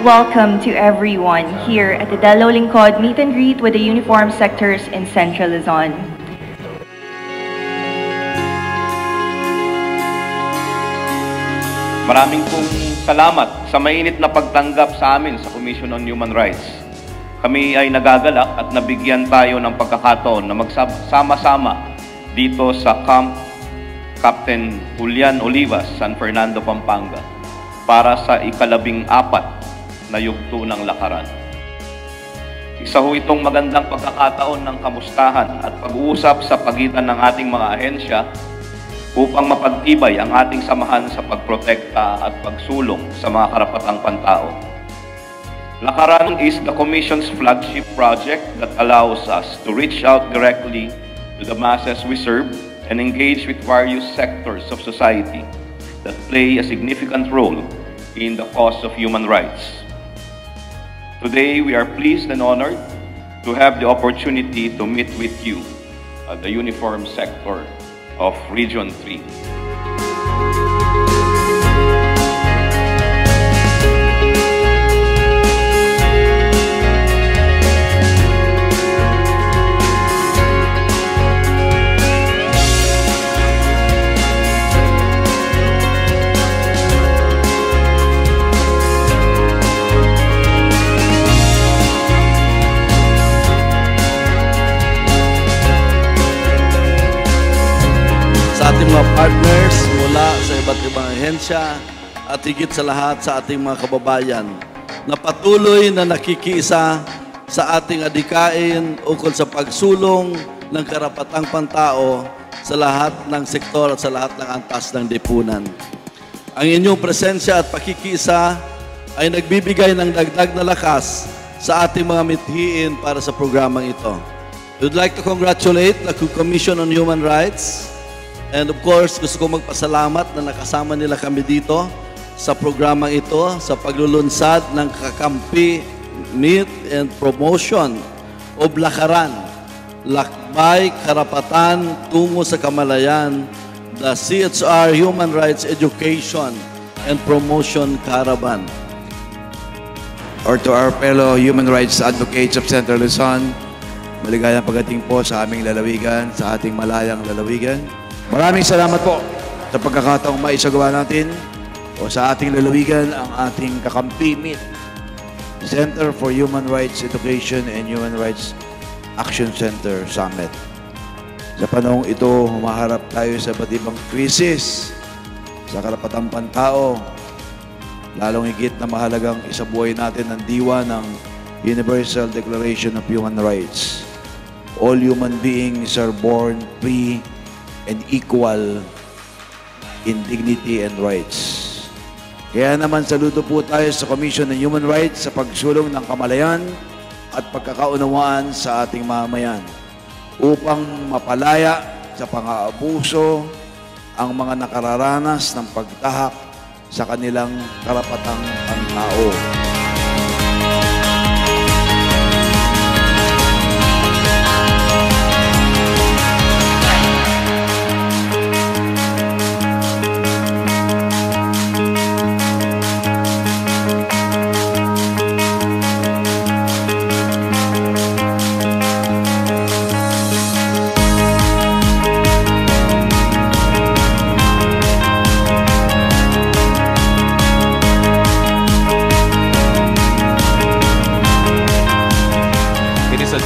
Welcome to everyone here at the Delo Lingkod Meet and Greet with the uniform sectors in Central Luzon. Maraming pong salamat sa mainit na pagtanggap sa amin sa Commission on Human Rights. Kami ay nagagalak at nabigyan tayo ng pagkakataon na magsama-sama dito sa Camp Captain Julian Olivas, San Fernando, Pampanga para sa ika-14 na yugto ng lakaran. Isa ho itong magandang pagkakataon ng kamustahan at pag-uusap sa pagitan ng ating mga ahensya upang mapagtibay ang ating samahan sa pagprotekta at pagsulong sa mga karapatang pantao. Lakaran is the Commission's flagship project that allows us to reach out directly to the masses we serve and engage with various sectors of society that play a significant role in the cause of human rights. Today, we are pleased and honored to have the opportunity to meet with you at the uniform sector of Region 3. Sa ating mga partners mula sa iba't ibang ahensya at higit sa lahat sa ating mga kababayan na patuloy na nakikiisa sa ating adikain ukol sa pagsulong ng karapatang pantao sa lahat ng sektor at sa lahat ng antas ng lipunan. Ang inyong presensya at pakikiisa ay nagbibigay ng dagdag na lakas sa ating mga mithiin para sa programang ito. We would like to congratulate the Commission on Human Rights. And of course, gusto ko magpasalamat na nakasama nila kami dito sa programang ito sa paglulunsad ng kakampi, meet and promotion o Lakaran, Lakbay Karapatan Tungo sa Kamalayan, the CHR Human Rights Education and Promotion Caravan. Or to our fellow human rights advocates of Central Luzon, maligayang pagdating po sa aming lalawigan, sa ating malayang lalawigan. Maraming salamat po sa pagkakataong maisagawa natin o sa ating lalawigan ang ating kakampi meet, Center for Human Rights Education and Human Rights Action Center Summit. Sa panahong ito, humaharap tayo sa iba't ibang krisis sa karapatang pantao, lalong higit na mahalagang isabuhay natin ang diwa ng Universal Declaration of Human Rights. All human beings are born free and equal in dignity and rights. Kaya naman saludo po tayo sa Commission on Human Rights sa pagsulong ng kamalayan at pagkakaunawaan sa ating mamayan upang mapalaya sa pang-aabuso ang mga nakararanas ng pagtahak sa kanilang karapatang pantao.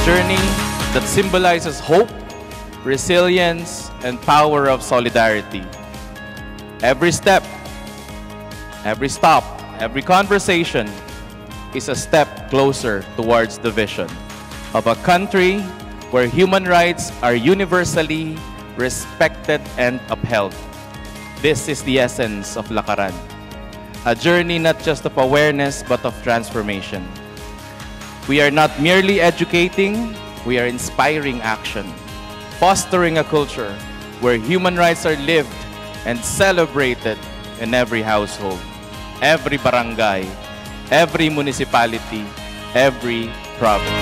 Journey that symbolizes hope, resilience, and power of solidarity. Every step, every stop, every conversation is a step closer towards the vision of a country where human rights are universally respected and upheld. This is the essence of Lakaran, a journey not just of awareness but of transformation. We are not merely educating, we are inspiring action, fostering a culture where human rights are lived and celebrated in every household, every barangay, every municipality, every province.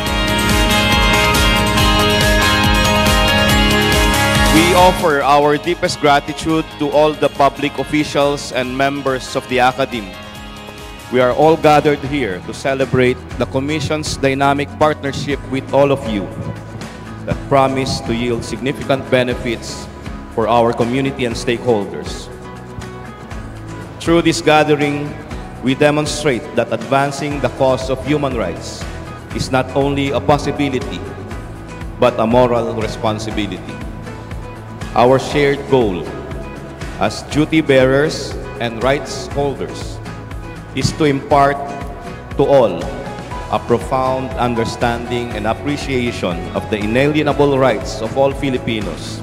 We offer our deepest gratitude to all the public officials and members of the Academy. we are all gathered here to celebrate the Commission's dynamic partnership with all of you that promise to yield significant benefits for our community and stakeholders. Through this gathering, we demonstrate that advancing the cause of human rights is not only a possibility, but a moral responsibility. Our shared goal as duty bearers and rights holders is to impart to all a profound understanding and appreciation of the inalienable rights of all Filipinos,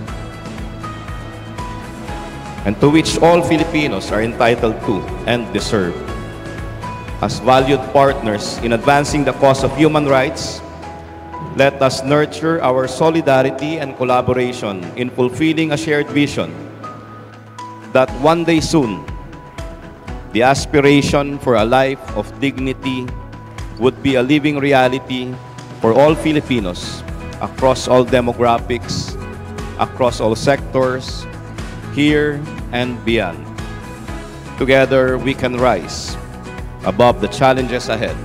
and to which all Filipinos are entitled to and deserve. As valued partners in advancing the cause of human rights, let us nurture our solidarity and collaboration in fulfilling a shared vision that one day soon, the aspiration for a life of dignity would be a living reality for all Filipinos across all demographics, across all sectors, here and beyond. Together, we can rise above the challenges ahead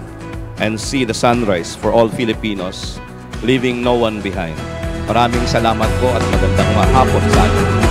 and see the sunrise for all Filipinos, leaving no one behind. Maraming salamat po at magandang hapon sa atin.